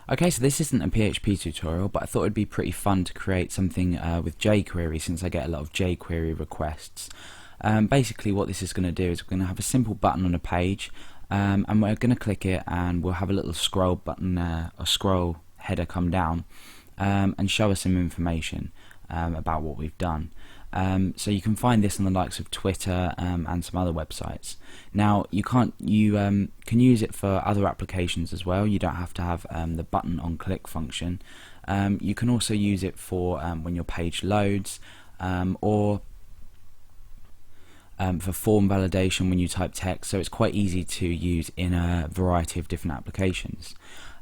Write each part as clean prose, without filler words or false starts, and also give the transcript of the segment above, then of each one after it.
Okay, so this isn't a PHP tutorial, but I thought it'd be pretty fun to create something with jQuery, since I get a lot of jQuery requests. Basically what this is going to do is we're going to have a simple button on a page, and we're going to click it, and we'll have a little scroll button, a scroll header come down and show us some information about what we've done. So you can find this on the likes of Twitter and some other websites. Now you can use it for other applications as well. You don't have to have the button on click function. You can also use it for when your page loads, or for form validation when you type text. So it's quite easy to use in a variety of different applications.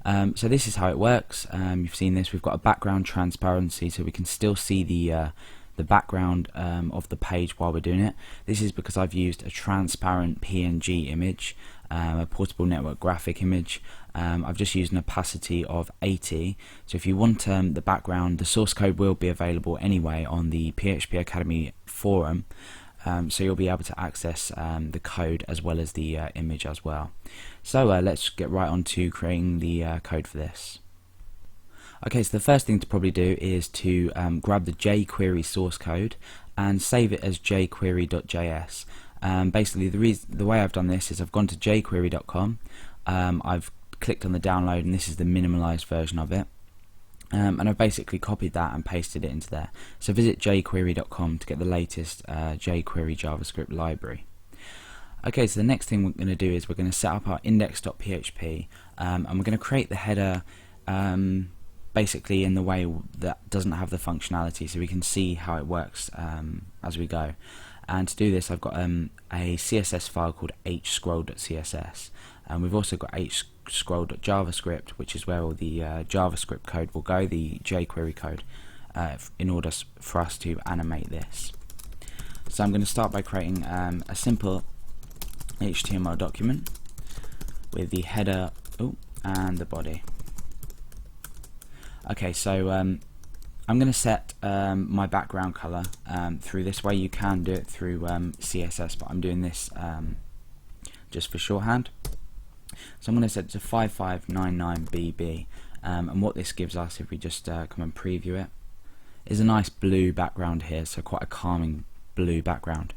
So this is how it works. You've seen this. We've got a background transparency, so we can still see the background of the page while we're doing it. This is because I've used a transparent PNG image, a portable network graphic image. I've just used an opacity of 80. So if you want the background, the source code will be available anyway on the PHP Academy forum. So you'll be able to access the code as well as the image as well. So let's get right on to creating the code for this. Okay, so the first thing to probably do is to grab the jQuery source code and save it as jQuery.js. Basically, the way I've done this is I've gone to jQuery.com, I've clicked on the download, and this is the minimalized version of it. And I've basically copied that and pasted it into there. So visit jQuery.com to get the latest jQuery JavaScript library. Okay, so the next thing we're going to do is we're going to set up our index.php, and we're going to create the header basically in the way that doesn't have the functionality, so we can see how it works as we go. And to do this, I've got a CSS file called hscroll.css, and we've also got hscroll.javascript, which is where all the JavaScript code will go, the jQuery code, in order for us to animate this. So I'm going to start by creating a simple HTML document with the header and the body. Okay, so I'm going to set my background color through this way. You can do it through CSS, but I'm doing this just for shorthand. So I'm going to set it to 5599BB, and what this gives us, if we just come and preview it, is a nice blue background here, so quite a calming blue background.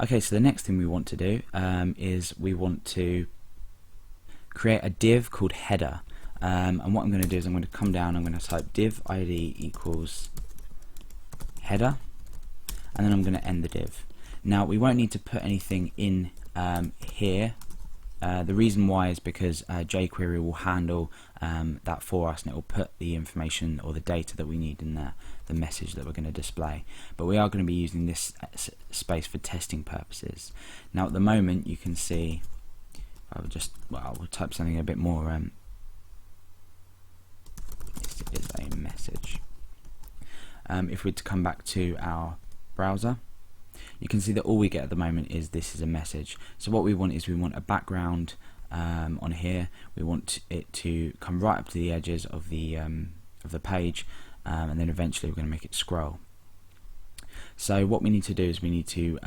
Okay, so the next thing we want to do is we want to create a div called header. And what I'm going to do is I'm going to come down, I'm going to type div id equals header, and then I'm going to end the div. Now we won't need to put anything in here. The reason why is because jQuery will handle that for us, and it will put the information or the data that we need in there, the message that we're going to display. But we are going to be using this space for testing purposes. Now at the moment you can see, we'll type something a bit more. This is a message. If we were to come back to our browser, you can see that all we get at the moment is this is a message. So what we want is we want a background on here. We want it to come right up to the edges of the page, and then eventually we're going to make it scroll. So what we need to do is we need to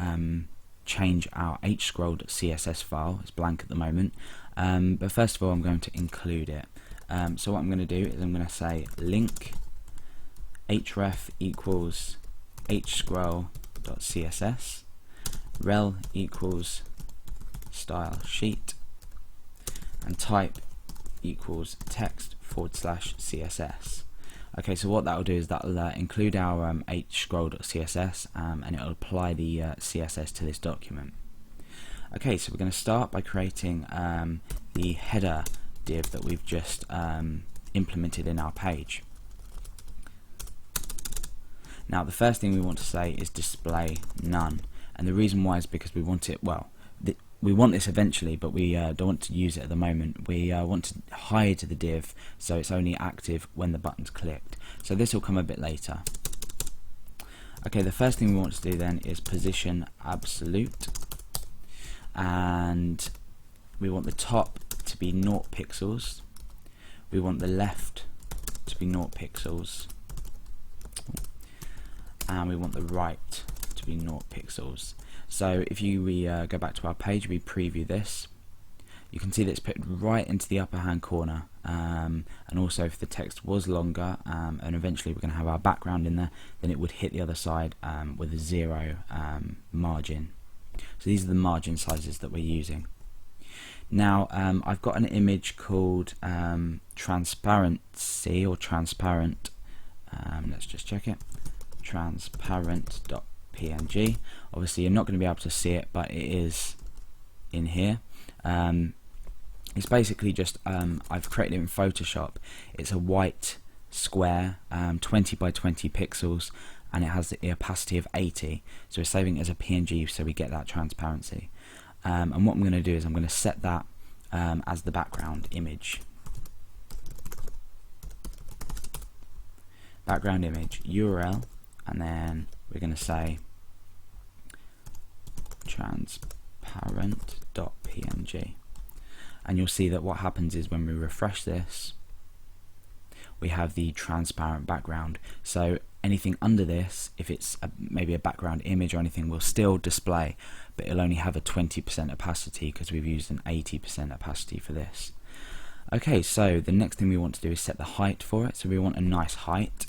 change our hscroll.css file. It's blank at the moment, but first of all I'm going to include it. So what I'm going to do is I'm going to say link href equals hscroll.css, rel equals style sheet, and type equals text/CSS. Okay, so what that will do is that will include our hscroll.css, and it will apply the CSS to this document. Okay, so we're going to start by creating the header div that we've just implemented in our page. Now the first thing we want to say is display none, and the reason why is because we want it, we want this eventually, but we don't want to use it at the moment. We want to hide the div so it's only active when the button's clicked. So this will come a bit later. Okay, the first thing we want to do then is position absolute, and we want the top to be 0 pixels, we want the left to be 0 pixels, and we want the right to be 0 pixels. So if we go back to our page, we preview this, you can see that it's put right into the upper hand corner and also if the text was longer, and eventually we're going to have our background in there, then it would hit the other side with a 0 margin. So these are the margin sizes that we're using. Now I've got an image called transparency or transparent. Let's just check it. Transparent.png. Obviously you're not going to be able to see it, but it is in here. It's basically just I've created it in Photoshop. It's a white square, 20 by 20 pixels, and it has the opacity of 80. So we're saving it as a PNG so we get that transparency. And what I'm going to do is I'm going to set that as the background image. Background image URL, and then we're going to say transparent.png. And you'll see that what happens is when we refresh this, we have the transparent background. So anything under this, if it's maybe a background image or anything, will still display, but it'll only have a 20% opacity because we've used an 80% opacity for this. Okay, so the next thing we want to do is set the height for it. So we want a nice height,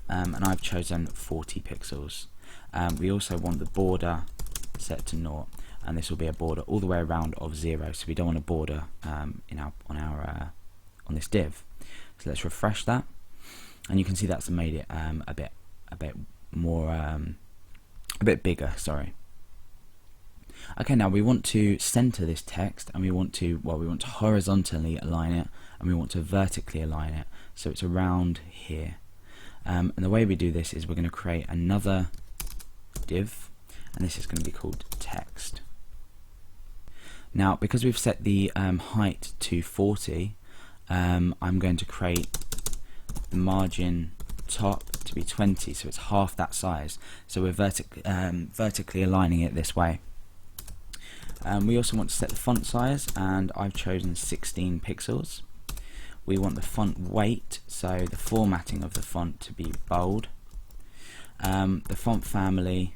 and I've chosen 40 pixels. We also want the border set to 0, and this will be a border all the way around of 0. So we don't want a border on this div. So let's refresh that, and you can see that's made it a bit more a bit bigger. Sorry. Okay, now we want to center this text, and we want to horizontally align it, and we want to vertically align it, so it's around here. And the way we do this is we're going to create another div, and this is going to be called text. Now, because we've set the height to 40, I'm going to create the margin top to be 20, so it's half that size. So we're vertically aligning it this way. We also want to set the font size, and I've chosen 16 pixels. We want the font weight, so the formatting of the font to be bold. The font family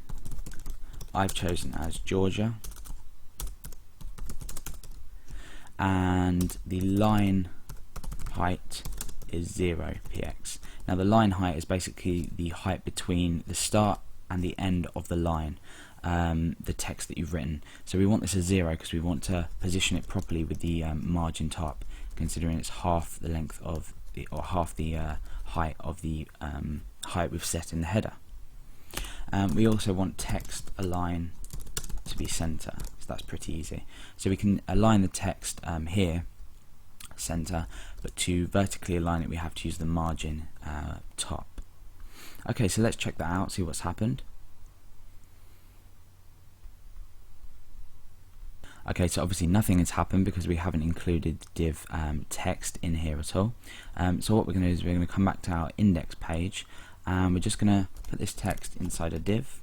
I've chosen as Georgia, and the line height is 0 px. Now the line height is basically the height between the start and the end of the line, the text that you've written. So we want this as 0 because we want to position it properly with the margin top, considering it's half the length of half the height of the height we've set in the header. We also want text align to be center, so that's pretty easy. So we can align the text here center, but to vertically align it we have to use the margin top. Okay, so let's check that out, see what's happened. Okay, so obviously nothing has happened because we haven't included div text in here at all. So what we're going to do is we're going to come back to our index page, and we're just going to put this text inside a div,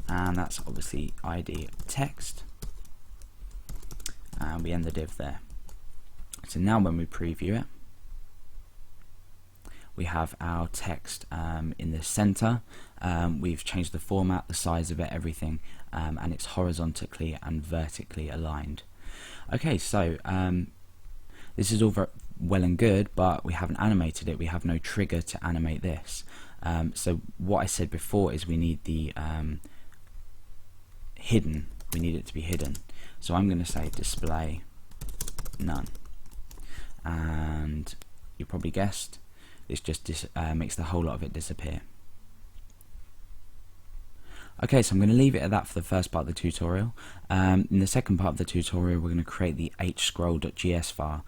and that's obviously ID text, and we end the div there. So now when we preview it, we have our text in the center. We've changed the format, the size of it, everything, and it's horizontally and vertically aligned. Okay, so this is all very well and good, but we haven't animated it. We have no trigger to animate this. So what I said before is we need the hidden. We need it to be hidden. So I'm going to say display none, and you probably guessed, this just makes the whole lot of it disappear. Okay, so I'm going to leave it at that for the first part of the tutorial. In the second part of the tutorial, we're going to create the hscroll.js file,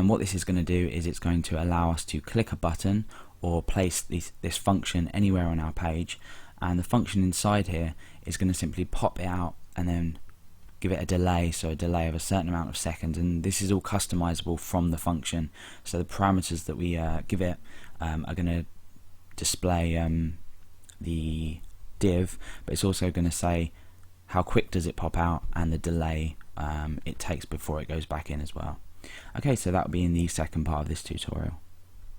what this is going to do is it's going to allow us to click a button or place this function anywhere on our page, and the function inside here is going to simply pop it out and then give it a delay, so a delay of a certain amount of seconds, and this is all customizable from the function. So the parameters that we give it are going to display the div, but it's also going to say how quick does it pop out and the delay it takes before it goes back in as well. Okay, so that will be in the second part of this tutorial.